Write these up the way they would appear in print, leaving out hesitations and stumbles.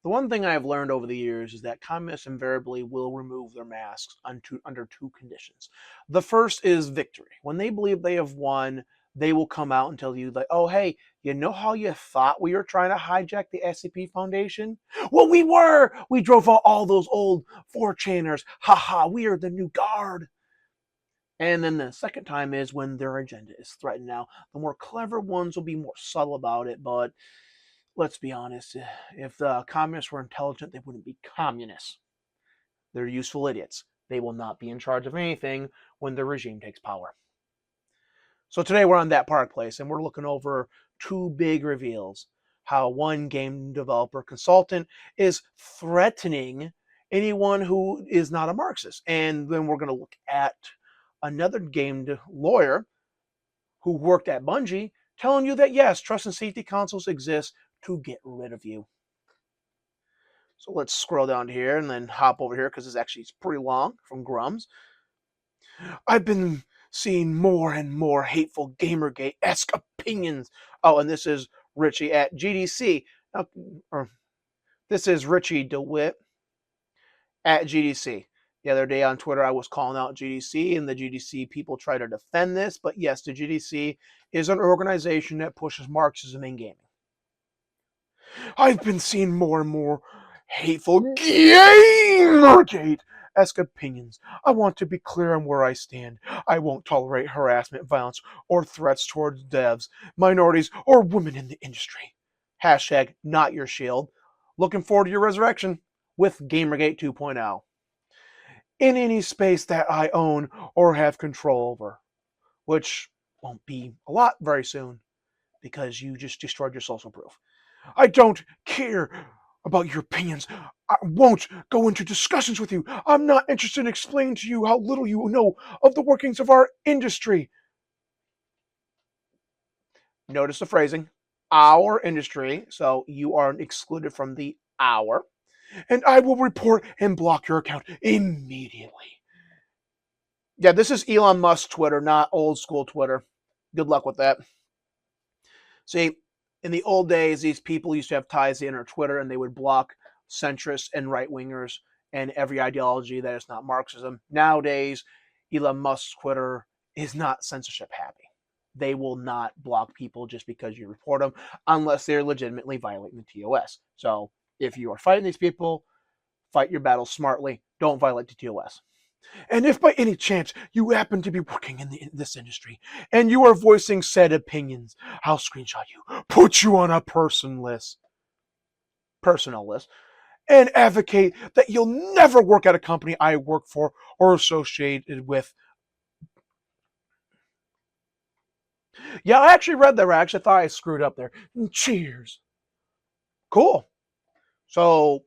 The one thing I've learned over the years is that communists invariably will remove their masks under two conditions. The first is victory. When they believe they have won, they will come out and tell you, like, oh, hey, you know how you thought we were trying to hijack the SCP Foundation? Well, we were! We drove out all those old 4chaners. Haha, we are the new guard. And then the second time is when their agenda is threatened. Now, the more clever ones will be more subtle about it, but let's be honest, if the communists were intelligent, they wouldn't be communists. They're useful idiots. They will not be in charge of anything when the regime takes power. So today we're on That Park Place, and we're looking over two big reveals. How one game developer consultant is threatening anyone who is not a Marxist. And then we're going to look at another game lawyer who worked at Bungie telling you that, yes, trust and safety councils exist to get rid of you. So let's scroll down here and then hop over here because it's pretty long from Grums. I've been seeing more and more hateful Gamergate-esque opinions. Oh, and this is Richie at GDC. This is Richie DeWitt at GDC. The other day on Twitter, I was calling out GDC, and the GDC people try to defend this. But yes, the GDC is an organization that pushes Marxism in gaming. I've been seeing more and more hateful Gamergate-esque opinions. I want to be clear on where I stand. I won't tolerate harassment, violence, or threats towards devs, minorities, or women in the industry. Hashtag not your shield. Looking forward to your resurrection with Gamergate 2.0. In any space that I own or have control over, which won't be a lot very soon because you just destroyed your social proof. I don't care about your opinions. I won't go into discussions with you. I'm not interested in explaining to you how little you know of the workings of our industry. Notice the phrasing, our industry, so you are excluded from the our. And I will report and block your account immediately. Yeah, this is Elon Musk's Twitter, not old school Twitter. Good luck with that. See, in the old days, these people used to have ties in or Twitter, and they would block centrists and right-wingers and every ideology that is not Marxism. Nowadays, Elon Musk's Twitter is not censorship happy. They will not block people just because you report them unless they're legitimately violating the TOS. So if you are fighting these people, fight your battles smartly. Don't violate the TOS. And if by any chance you happen to be working in this industry and you are voicing said opinions, I'll screenshot you, put you on a personal list, and advocate that you'll never work at a company I work for or associated with. Yeah, I actually read that. I actually thought I screwed up there. Cheers. Cool. So,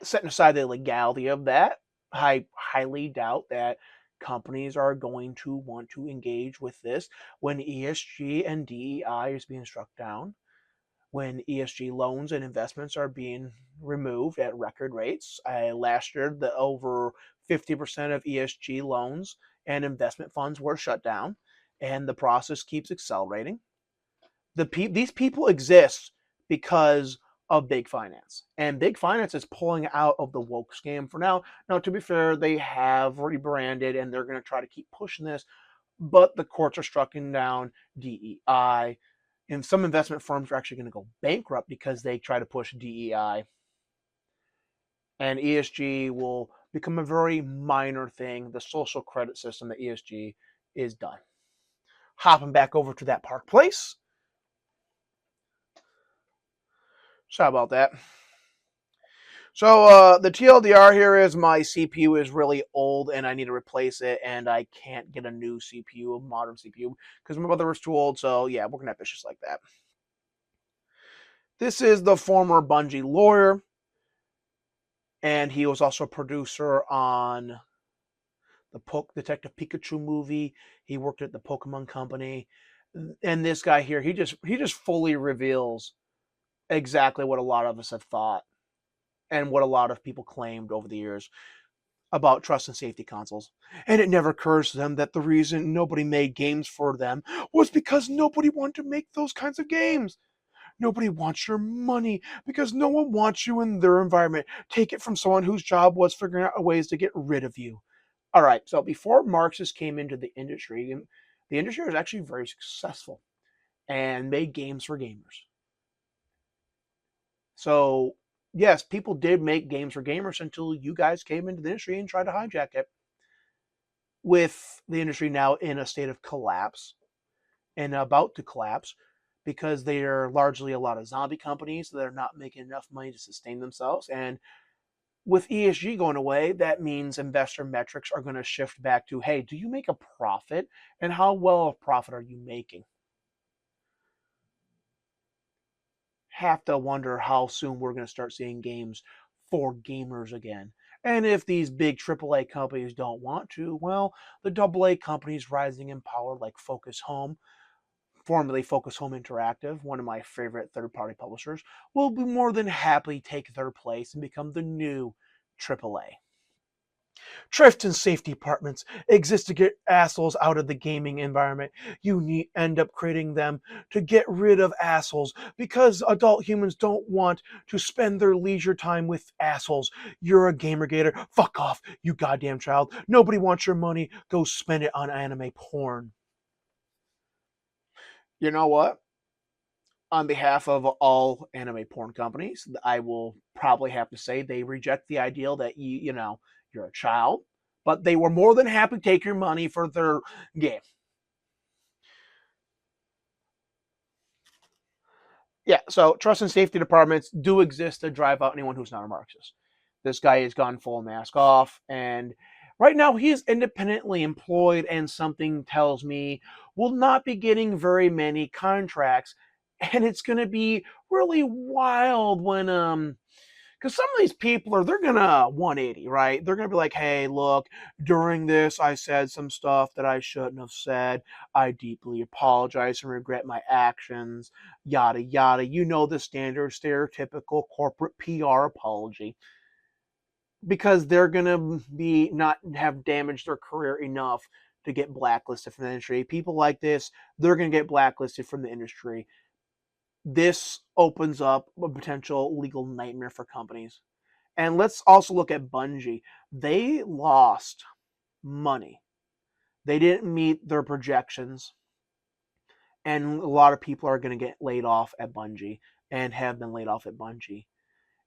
setting aside the legality of that, I highly doubt that companies are going to want to engage with this when ESG and DEI is being struck down, when ESG loans and investments are being removed at record rates. Last year, over 50% of ESG loans and investment funds were shut down, and the process keeps accelerating. These people exist because of big finance, and big finance is pulling out of the woke scam for now. Now, to be fair, they have rebranded and they're going to try to keep pushing this, but the courts are striking down DEI, and some investment firms are actually going to go bankrupt because they try to push DEI, and ESG will become a very minor thing. The social credit system, the ESG, is done. Hopping back over to That Park Place. Sorry about that. So the TLDR here is my CPU is really old and I need to replace it, and I can't get a new CPU, a modern CPU, because my mother was too old. So yeah, we're going to have issues like that. This is the former Bungie Lawyer, and he was also a producer on the Detective Pikachu movie. He worked at the Pokemon Company. And this guy here, he just fully reveals exactly what a lot of us have thought and what a lot of people claimed over the years about trust and safety consoles. And it never occurs to them that the reason nobody made games for them was because nobody wanted to make those kinds of games. Nobody wants your money because no one wants you in their environment. Take it from someone whose job was figuring out ways to get rid of you. All right, so before Marxists came into the industry was actually very successful and made games for gamers. So, yes, people did make games for gamers until you guys came into the industry and tried to hijack it. With the industry now in a state of collapse and about to collapse because they are largely a lot of zombie companies that are not making enough money to sustain themselves. And with ESG going away, that means investor metrics are going to shift back to, hey, do you make a profit? And how well of profit are you making? Have to wonder how soon we're going to start seeing games for gamers again. And if these big AAA companies don't want to, well, the AA companies rising in power like Focus Home, formerly Focus Home Interactive, one of my favorite third-party publishers, will be more than happy to take their place and become the new AAA. Trust and safety departments exist to get assholes out of the gaming environment. You end up creating them to get rid of assholes because adult humans don't want to spend their leisure time with assholes. You're a gamer-gator. Fuck off, you goddamn child. Nobody wants your money. Go spend it on anime porn. You know what? On behalf of all anime porn companies, I will probably have to say they reject the ideal that you're a child, but they were more than happy to take your money for their game. Yeah, so trust and safety departments do exist to drive out anyone who's not a Marxist. This guy has gone full mask off, and right now he is independently employed, and something tells me will not be getting very many contracts, and it's going to be really wild when because some of these people they're gonna 180, right? They're gonna be like, hey, look, during this I said some stuff that I shouldn't have said. I deeply apologize and regret my actions, yada yada. You know the standard stereotypical corporate PR apology. Because they're gonna be not have damaged their career enough to get blacklisted from the industry. People like this, they're gonna get blacklisted from the industry. This opens up a potential legal nightmare for companies. And let's also look at Bungie. They lost money. They didn't meet their projections. And a lot of people are going to get laid off at Bungie and have been laid off at Bungie.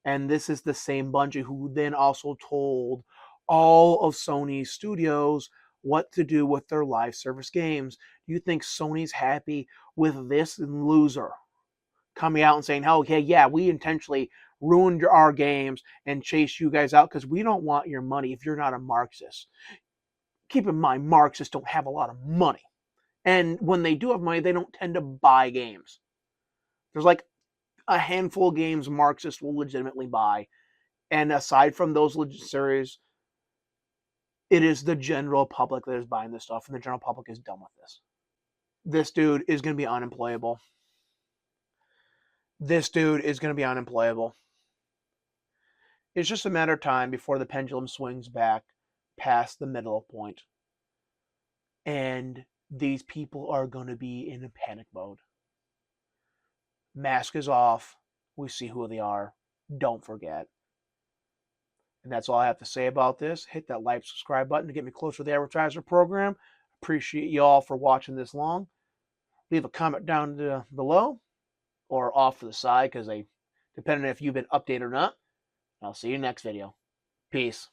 And this is the same Bungie who then also told all of Sony's studios what to do with their live service games. Do you think Sony's happy with this loser coming out and saying, oh, okay, yeah, we intentionally ruined our games and chased you guys out because we don't want your money if you're not a Marxist? Keep in mind, Marxists don't have a lot of money. And when they do have money, they don't tend to buy games. There's like a handful of games Marxists will legitimately buy. And aside from those series, it is the general public that is buying this stuff, and the general public is done with this. This dude is going to be unemployable. This dude is going to be unemployable. It's just a matter of time before the pendulum swings back past the middle point. And these people are going to be in a panic mode. Mask is off. We see who they are. Don't forget. And that's all I have to say about this. Hit that like, subscribe button to get me closer to the advertiser program. Appreciate you all for watching this long. Leave a comment down below or off to the side because depending on if you've been updated or not. I'll see you next video. Peace.